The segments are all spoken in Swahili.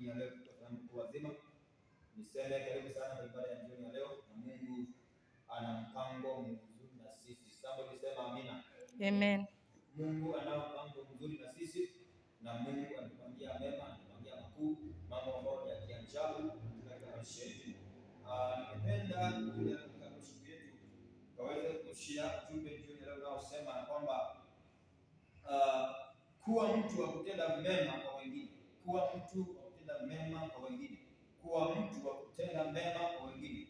jioni ya leo kwa mtu wazima. Niseme karibu sana kwa ibada ya jioni ya leo, na Mungu ana mpango mzuri na sisi. Somebody sema amina. Amen. Mungu ana mpango mzuri na sisi, na Mungu anatupangia mema, anatupangia makuu, mambo ambayo ya kiajabu katika maisha yetu. Ningependa kuja katika worship yetu kaweze kushia ujumbe jioni ya leo unaosema kwamba kuwa mtu wa kutenda mema kwa wengine, kuwa mtu wa kutenda mema kwa wengine, kuwa mtu wa kutenda mema kwa wengine.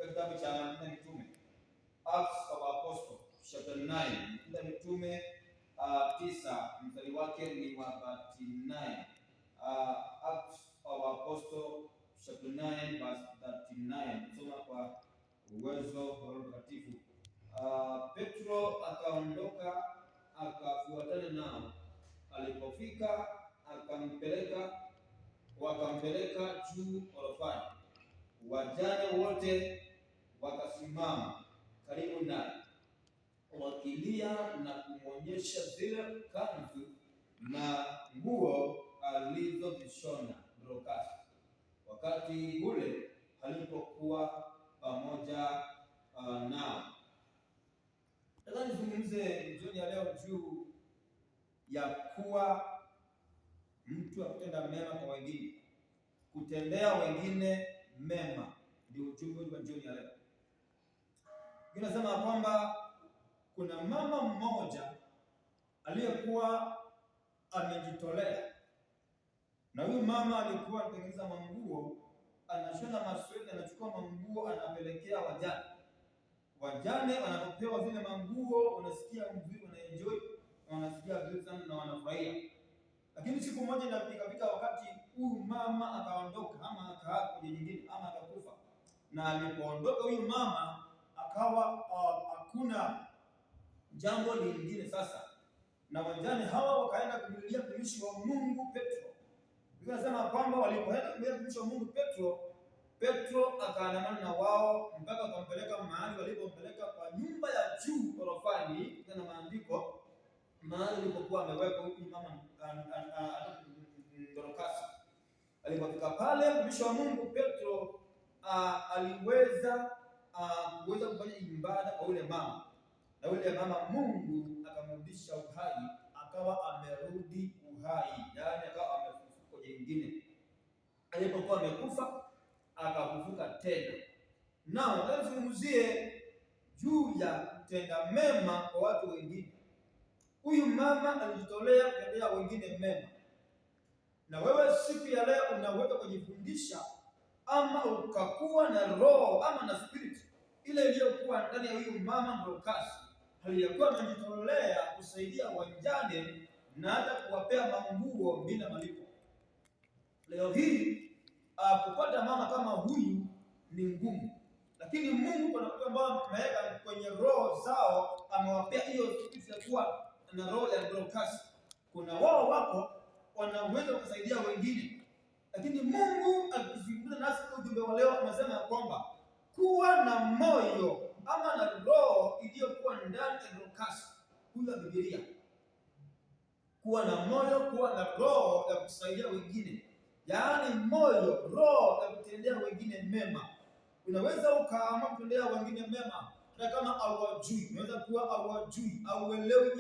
Kitabu cha Matendo ya Mitume, Acts of Apostles chapter 9, Matendo ya Mitume 9 mstari wake ni wa 39. Acts of Apostles chapter 9 verse 39, soma kwa uwezo wa Roho Mtakatifu. Petro akaondoka akafuatana nao. Alipofika wakampeleka juu orofani. Wajane wote wakasimama karibu naye wakilia na kumwonyesha zile kanzu na nguo alizozishona Dorcas wakati ule alipokuwa pamoja nao. Nataka nizungumze jioni ya leo juu ya kuwa mtu wa kutenda mema kwa wengine, kutendea wengine mema, ndio ujumbe wa jioni ya leo. Ninasema kwamba kuna mama mmoja aliyekuwa amejitolea, na huyu mama alikuwa anatengeneza manguo, anashona masweta, anachukua manguo anapelekea wajane. Wajane wanapopewa zile manguo wanasikia mzuri, wanaenjoy, wanasikia vizuri sana na wanafurahia. Lakini siku moja ikafika wakati huyu mama akaondoka, ama akaaga kwenye nyingine, ama akakufa. Na alipoondoka huyu mama akawa hakuna jambo lingine sasa, na wajane hawa wakaenda kumlilia mtumishi wa Mungu Petro. Biblia inasema kwamba walipoenda kumlilia mtumishi wa Mungu Petro akaandamana na wao mpaka akampeleka mahali walipompeleka, kwa nyumba ya juu orofani, na maandiko mahali alipokuwa ameweka huyu mama Dorcas. Alipofika pale mtumishi wa Mungu Petro aliweza kufanya ibada kwa yule mama, na yule mama Mungu akamrudisha uhai, akawa amerudi uhai, yaani akawa amefufuka jingine. Alipokuwa amekufa akafufuka tena. Nao nazungumzie juu ya kutenda mema kwa watu wengine. Huyu mama alijitolea kutendea wengine mema, na wewe siku ya leo unaweza kujifundisha ama ukakuwa na roho ama na spirit ile iliyokuwa ndani ya huyu mama Dorcas, aliyokuwa amejitolea kusaidia wajane na hata kuwapea manguo bila malipo. Leo hii kupata mama kama huyu ni ngumu, lakini Mungu kuna watu ambao ameweka kwenye roho zao, amewapea hiyo kitu ya kuwa na roho ya Dorcas. Kuna wao wako wanaweza kusaidia wengine, lakini Mungu akizungumza nasi kwa ujumbe wa leo anasema kwamba kuwa na moyo ama na roho iliyokuwa ndani ya Dorcas huyu wa Biblia. Kuwa na moyo, kuwa na roho ya kusaidia wengine, yaani moyo, roho ya kutendea wengine mema. Unaweza ukaamua kutendea wengine mema hata kama hawajui. Unaweza kuwa hawajui, hauelewi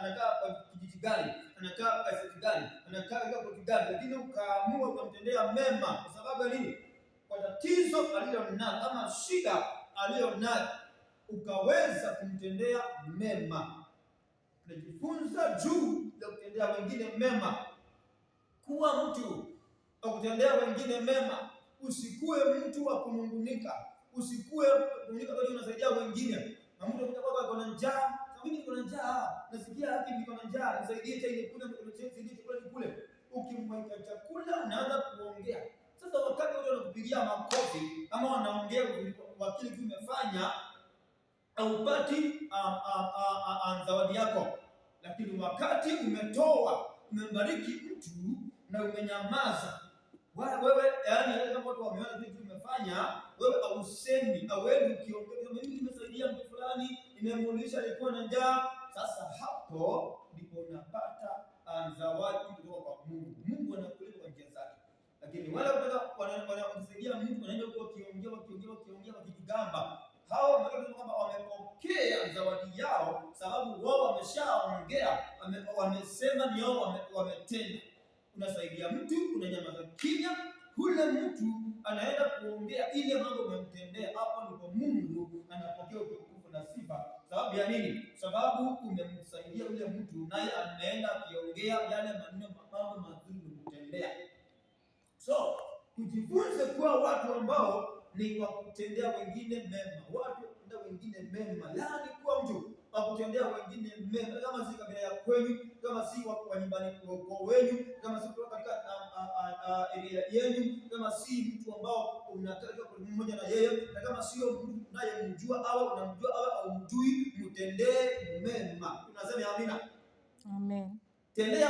anakaa kwa kijiji gani, anakaa kwa sisi gani, anakaa kwa koti gani, lakini ukaamua kumtendea mema. Kwa sababu nini? Kwa tatizo alilonalo ama shida aliyonayo, ukaweza kumtendea mema. Tunajifunza juu ya kutendea wengine mema. Kuwa mtu wa kutendea wengine mema. Usikue mtu wa kunungunika, usikue kunungunika bali unasaidia wengine. Na mtu anakuja kwako ana njaa, mimi niko na njaa, nasikia haki niko na njaa, nisaidie chai nikule, nisaidie chakula nikule. Ukimweka chakula unaanza kuongea. Sasa wakati watu wanakupigia makofi ama wanaongea kwa kile kimefanya, haupati zawadi yako. Lakini wakati umetoa, umembariki mtu na umenyamaza, wewe yaani kama watu wameona kitu umefanya, wewe hausemi, hauendi ukiongea mimi nimesaidia mtu fulani, nimemulisha alikuwa na njaa. Sasa hapo ndipo unapata zawadi kutoka kwa Mungu. Mungu anakulipa kwa njia unasaidia mtu anaenda huko akiongea wakijigamba. Hao wanaona kwamba wamepokea zawadi yao, sababu wao wameshaongea, wamesema ni wao wametenda. Unasaidia mtu, unanyamaza kimya, yule mtu anaenda kuongea ile mambo umemtendea. Hapo ndipo Mungu anapokea utukufu na sifa. Sababu ya nini? Sababu umemsaidia yule mtu, naye anaenda akiongea yale maneno, mambo mazuri umemtendea. So kujifunze kuwa watu ambao ni wa kutendea wengine mema, watu kutendea wengine mema, yaani kuwa mtu wa kutendea wengine mema, kama si kabila ya kwenu, kama si wa nyumbani kwa wenu, kama si katika area yenu, kama si mtu ambao unataka mmoja na yeye, na kama sio mtu unayemjua au unamjua au umjui, mtendee mema. Tunasema amina. Amen. Tendea